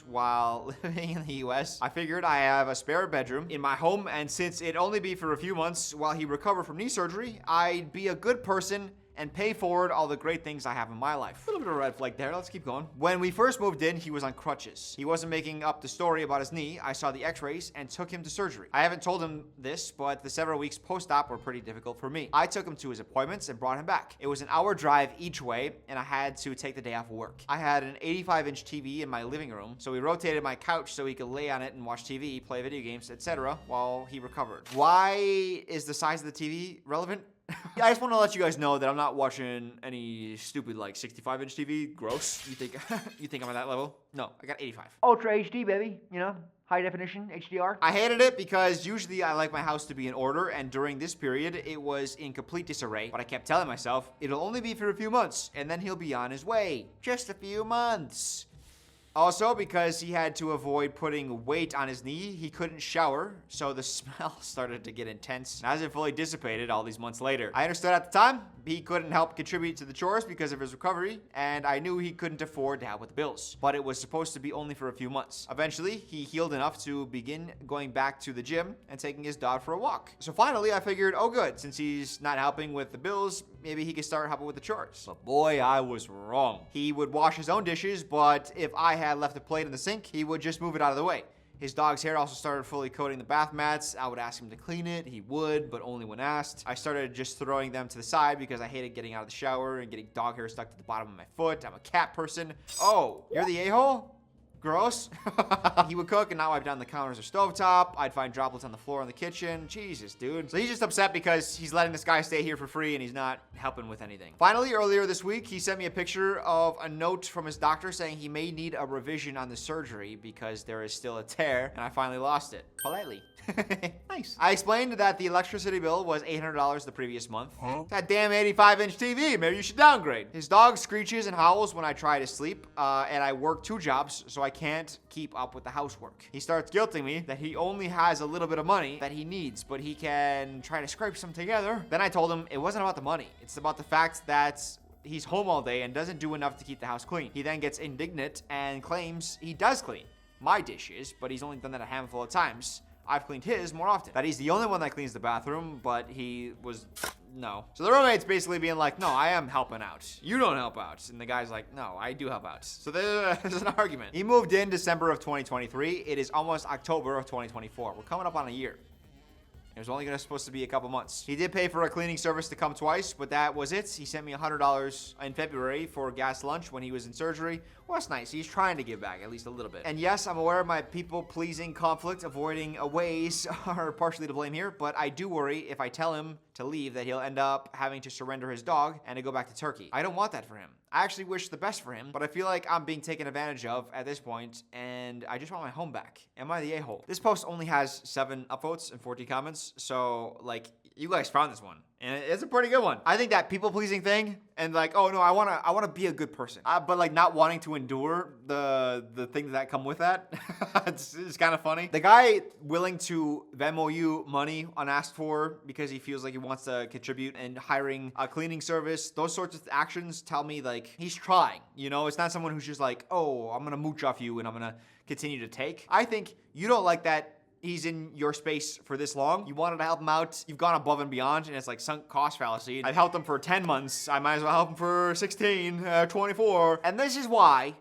while living in the US. I figured I have a spare bedroom in my home, and since it'd only be for a few months while he recovered from knee surgery, I'd be a good person and pay forward all the great things I have in my life. A little bit of a red flag there, let's keep going. When we first moved in, he was on crutches. He wasn't making up the story about his knee. I saw the x-rays and took him to surgery. I haven't told him this, but the several weeks post-op were pretty difficult for me. I took him to his appointments and brought him back. It was an hour drive each way, and I had to take the day off of work. I had an 85-inch TV in my living room, so we rotated my couch so he could lay on it and watch TV, play video games, etc. while he recovered. Why is the size of the TV relevant? I just want to let you guys know that I'm not watching any stupid like 65-inch TV. Gross. You think I'm at that level? No, I got 85. Ultra HD, baby. High definition HDR. I hated it because usually I like my house to be in order, and during this period it was in complete disarray. But I kept telling myself it'll only be for a few months, and then he'll be on his way. Just a few months. Also, because he had to avoid putting weight on his knee, he couldn't shower, so the smell started to get intense. It hasn't fully dissipated all these months later. I understood at the time he couldn't help contribute to the chores because of his recovery, and I knew he couldn't afford to help with the bills. But it was supposed to be only for a few months. Eventually, he healed enough to begin going back to the gym and taking his dog for a walk. So finally, I figured, oh good, since he's not helping with the bills, maybe he could start helping with the chores. But boy, I was wrong. He would wash his own dishes, but if I had left a plate in the sink, he would just move it out of the way. His dog's hair also started fully coating the bath mats. I would ask him to clean it. He would, but only when asked. I started just throwing them to the side because I hated getting out of the shower and getting dog hair stuck to the bottom of my foot. I'm a cat person. Oh, you're the a-hole? Gross. He would cook and not wipe down the counters or stovetop. I'd find droplets on the floor in the kitchen. Jesus, dude. So he's just upset because he's letting this guy stay here for free and he's not helping with anything. Finally, earlier this week, he sent me a picture of a note from his doctor saying he may need a revision on the surgery because there is still a tear, and I finally lost it. Politely. Nice. I explained that the electricity bill was $800 the previous month. That damn 85-inch TV, maybe you should downgrade. His dog screeches and howls when I try to sleep, and I work 2 jobs, so I can't keep up with the housework. He starts guilting me that he only has a little bit of money that he needs, but he can try to scrape some together. Then I told him it wasn't about the money. It's about the fact that he's home all day and doesn't do enough to keep the house clean. He then gets indignant and claims he does clean my dishes, but he's only done that a handful of times. I've cleaned his more often. That he's the only one that cleans the bathroom, but he was... No. So the roommate's basically being like, no, I am helping out. You don't help out. And the guy's like, no, I do help out. So there's an argument. He moved in December of 2023. It is almost October of 2024. We're coming up on a year. It was only supposed to be a couple months. He did pay for a cleaning service to come twice, but that was it. He sent me $100 in February for gas lunch when he was in surgery. Well, that's nice. He's trying to give back at least a little bit. And yes, I'm aware of my people-pleasing, conflict, avoiding ways are partially to blame here, but I do worry if I tell him to leave that he'll end up having to surrender his dog and to go back to Turkey. I don't want that for him. I actually wish the best for him, but I feel like I'm being taken advantage of at this point, and I just want my home back. Am I the a-hole? This post only has 7 upvotes and 40 comments, so, like, you guys found this one, and it's a pretty good one. I think that people-pleasing thing, and like, oh no, I wanna be a good person, but like not wanting to endure the things that come with that, it's kind of funny. The guy willing to Venmo you money unasked for because he feels like he wants to contribute, and hiring a cleaning service, those sorts of actions tell me like he's trying. You know, it's not someone who's just like, oh, I'm gonna mooch off you and I'm gonna continue to take. I think you don't like that he's in your space for this long. You wanted to help him out. You've gone above and beyond, and it's like sunk cost fallacy. I've helped him for 10 months. I might as well help him for 16, 24. And this is why,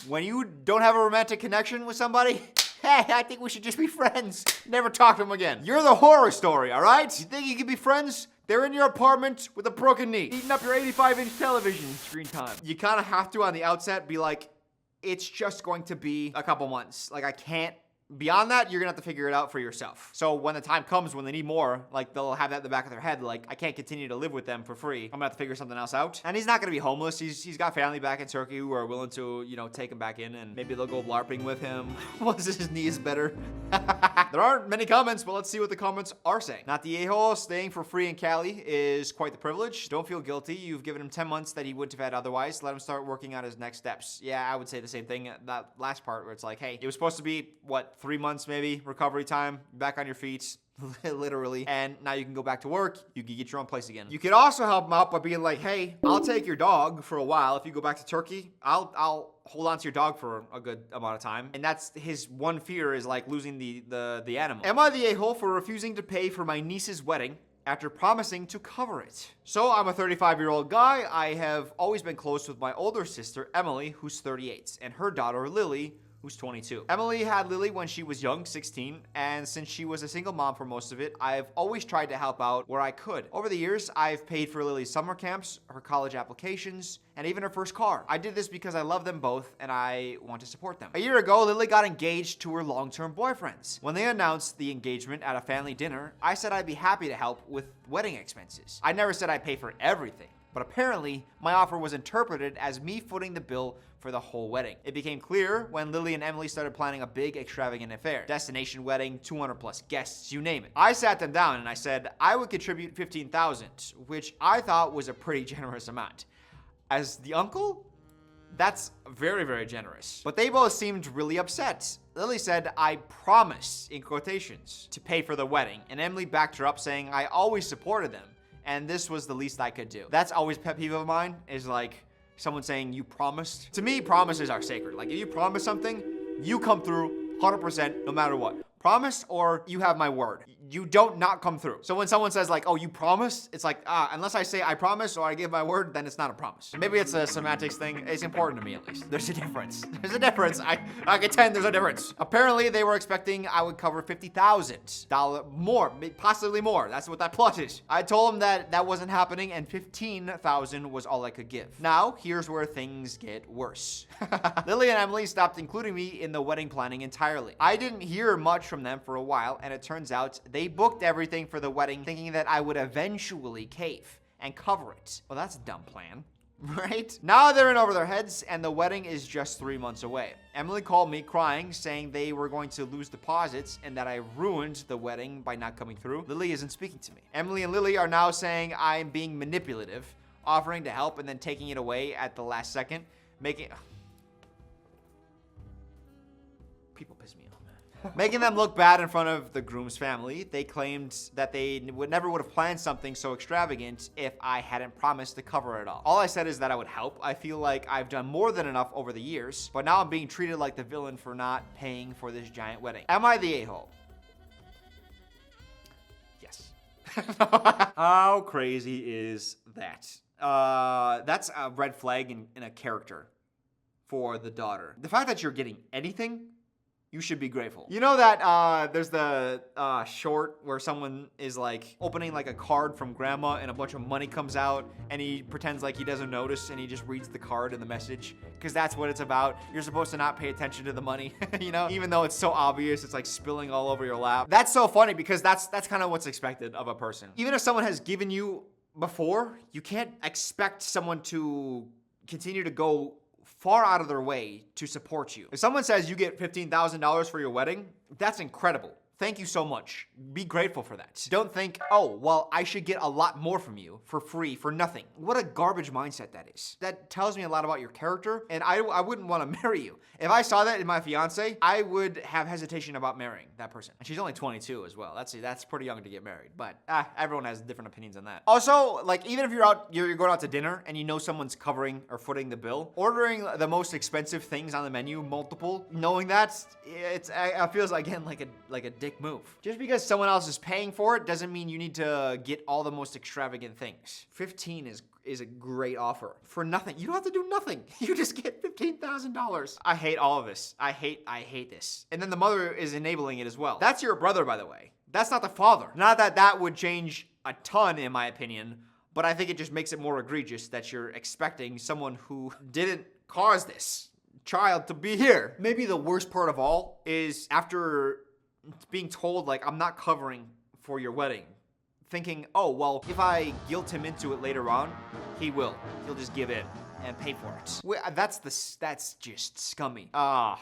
when you don't have a romantic connection with somebody, hey, I think we should just be friends. Never talk to them again. You're the horror story, all right? You think you can be friends? They're in your apartment with a broken knee, eating up your 85-inch television screen time. You kind of have to, on the outset, be like, it's just going to be a couple months. Like, I can't. Beyond that, you're gonna have to figure it out for yourself. So when the time comes when they need more, like they'll have that in the back of their head, like, I can't continue to live with them for free. I'm gonna have to figure something else out. And he's not gonna be homeless. He's got family back in Turkey who are willing to, you know, take him back in, and maybe they'll go LARPing with him once his knee is better. There aren't many comments, but let's see what the comments are saying. Not the a-hole. Staying for free in Cali is quite the privilege. Don't feel guilty. You've given him 10 months that he wouldn't have had otherwise. Let him start working on his next steps. Yeah, I would say the same thing. That last part where it's like, hey, it was supposed to be, what, 3 months maybe? Recovery time, back on your feet, literally, and now you can go back to work. You can get your own place again. You could also help him out by being like, hey, I'll take your dog for a while. If you go back to Turkey, I'll hold on to your dog for a good amount of time. And that's his one fear, is like losing the animal. Am I the a-hole for refusing to pay for my niece's wedding after promising to cover it? So I'm a 35-year-old guy. I have always been close with my older sister, Emily, who's 38, and her daughter, Lily, who's 22. Emily had Lily when she was young, 16, and since she was a single mom for most of it, I've always tried to help out where I could. Over the years, I've paid for Lily's summer camps, her college applications, and even her first car. I did this because I love them both and I want to support them. A year ago, Lily got engaged to her long-term boyfriends. When they announced the engagement at a family dinner, I said I'd be happy to help with wedding expenses. I never said I'd pay for everything, but apparently my offer was interpreted as me footing the bill for the whole wedding. It became clear when Lily and Emily started planning a big, extravagant affair. Destination wedding, 200 plus guests, you name it. I sat them down and I said I would contribute $15,000, which I thought was a pretty generous amount. As the uncle, that's very, very generous. But they both seemed really upset. Lily said, I promise, in quotations, to pay for the wedding, and Emily backed her up saying I always supported them, and this was the least I could do. That's always a pet peeve of mine, is like, someone saying you promised. To me, promises are sacred. Like, if you promise something, you come through 100% no matter what. Promise, or you have my word. You don't not come through. So when someone says like, oh, you promised, it's like, unless I say I promise or I give my word, then it's not a promise. Maybe it's a semantics thing. It's important to me, at least. There's a difference. There's a difference. I contend there's a difference. Apparently, they were expecting I would cover $50,000 more, possibly more. That's what that plus is. I told them that that wasn't happening and $15,000 was all I could give. Now, here's where things get worse. Lily and Emily stopped including me in the wedding planning entirely. I didn't hear much from them for a while, and it turns out they booked everything for the wedding thinking that I would eventually cave and cover it. Well, that's a dumb plan, right? Now they're in over their heads, and the wedding is just 3 months away. Emily called me crying, saying they were going to lose deposits and that I ruined the wedding by not coming through. Lily isn't speaking to me. Emily and Lily are now saying I'm being manipulative, offering to help and then taking it away at the last second, making... People piss me off, man. Making them look bad in front of the groom's family. They claimed that they never would have planned something so extravagant if I hadn't promised to cover it all. All I said is that I would help. I feel like I've done more than enough over the years, but now I'm being treated like the villain for not paying for this giant wedding. Am I the a-hole? Yes. How crazy is that? That's a red flag in a character for the daughter. The fact that you're getting anything, you should be grateful. You know that there's the short where someone is like opening like a card from grandma and a bunch of money comes out and he pretends like he doesn't notice and he just reads the card and the message because that's what it's about. You're supposed to not pay attention to the money, you know, even though it's so obvious, it's like spilling all over your lap. That's so funny because that's kind of what's expected of a person. Even if someone has given you before, you can't expect someone to continue to go far out of their way to support you. If someone says you get $15,000 for your wedding, that's incredible. Thank you so much. Be grateful for that. Don't think, oh, well, I should get a lot more from you for free, for nothing. What a garbage mindset that is. That tells me a lot about your character, and I wouldn't want to marry you. If I saw that in my fiance, I would have hesitation about marrying that person. And she's only 22 as well. That's pretty young to get married, but everyone has different opinions on that. Also, like, even if you're going out to dinner and you know someone's covering or footing the bill, ordering the most expensive things on the menu, multiple, knowing that, it feels again like a dick move. Just because someone else is paying for it doesn't mean you need to get all the most extravagant things. 15 is a great offer for nothing. You don't have to do nothing. You just get $15,000. I hate all of this. I hate this. And then the mother is enabling it as well. That's your brother, by the way. That's not the father. Not that that would change a ton, in my opinion, but I think it just makes it more egregious that you're expecting someone who didn't cause this child to be here. Maybe the worst part of all is after being told, like, I'm not covering for your wedding, thinking, oh, well, if I guilt him into it later on, he will. He'll just give in and pay for it. That's just scummy. I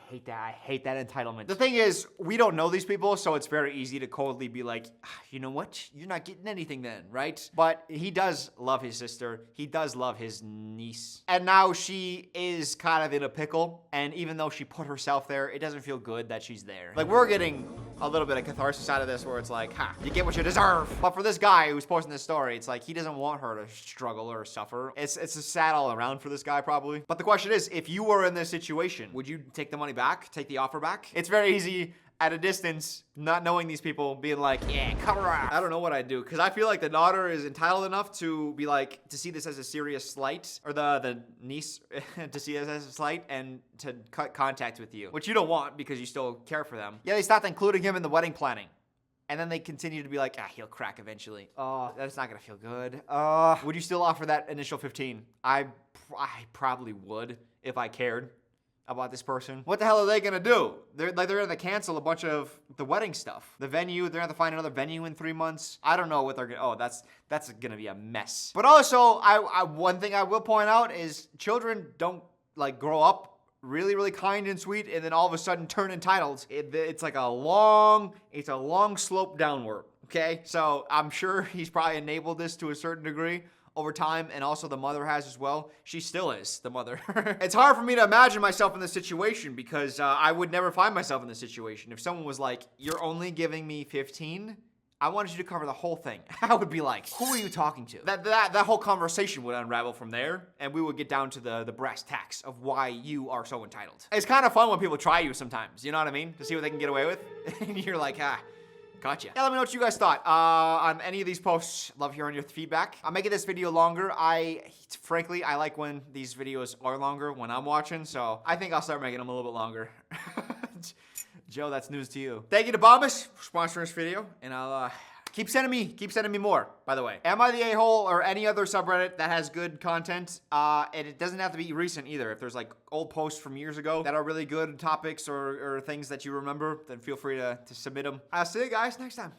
hate that. I hate that entitlement. The thing is, we don't know these people, so it's very easy to coldly be like, you know what? You're not getting anything then, right? But he does love his sister. He does love his niece. And now she is kind of in a pickle, and even though she put herself there, it doesn't feel good that she's there. Like, we're getting a little bit of catharsis out of this where it's like, you get what you deserve. But for this guy who's posting this story, it's like he doesn't want her to struggle or suffer. It's a sad all around for this guy probably. But the question is, if you were in this situation, would you take the money back? Take the offer back? It's very easy at a distance, not knowing these people, being like, yeah, cover up. I don't know what I'd do, because I feel like the daughter is entitled enough to be like, to see this as a serious slight, or the niece to see this as a slight, and to cut contact with you, which you don't want because you still care for them. Yeah, they stopped including him in the wedding planning. And then they continue to be like, he'll crack eventually. Oh, that's not gonna feel good. Would you still offer that initial 15? I probably would if I cared about this person. What the hell are they gonna do? They're gonna cancel a bunch of the wedding stuff. The venue, they're gonna have to find another venue in 3 months. I don't know what they're gonna, that's gonna be a mess. But also, one thing I will point out is children don't like grow up really, really kind and sweet, and then all of a sudden turn entitled. It's like a long slope downward, okay? So I'm sure he's probably enabled this to a certain degree over time, and also the mother has as well. She still is the mother. It's hard for me to imagine myself in this situation because I would never find myself in this situation. If someone was like, you're only giving me 15, I wanted you to cover the whole thing. I would be like, who are you talking to? That whole conversation would unravel from there, and we would get down to the brass tacks of why you are so entitled. It's kind of fun when people try you sometimes, you know what I mean? To see what they can get away with. And you're like, gotcha. Yeah, let me know what you guys thought on any of these posts. Love hearing your feedback. I'm making this video longer. Frankly, I like when these videos are longer when I'm watching, so I think I'll start making them a little bit longer. Joe, that's news to you. Thank you to Bombas for sponsoring this video, and I'll keep sending me more, by the way. Am I the a-hole or any other subreddit that has good content? And it doesn't have to be recent either. If there's like old posts from years ago that are really good topics or things that you remember, then feel free to submit them. I'll see you guys next time.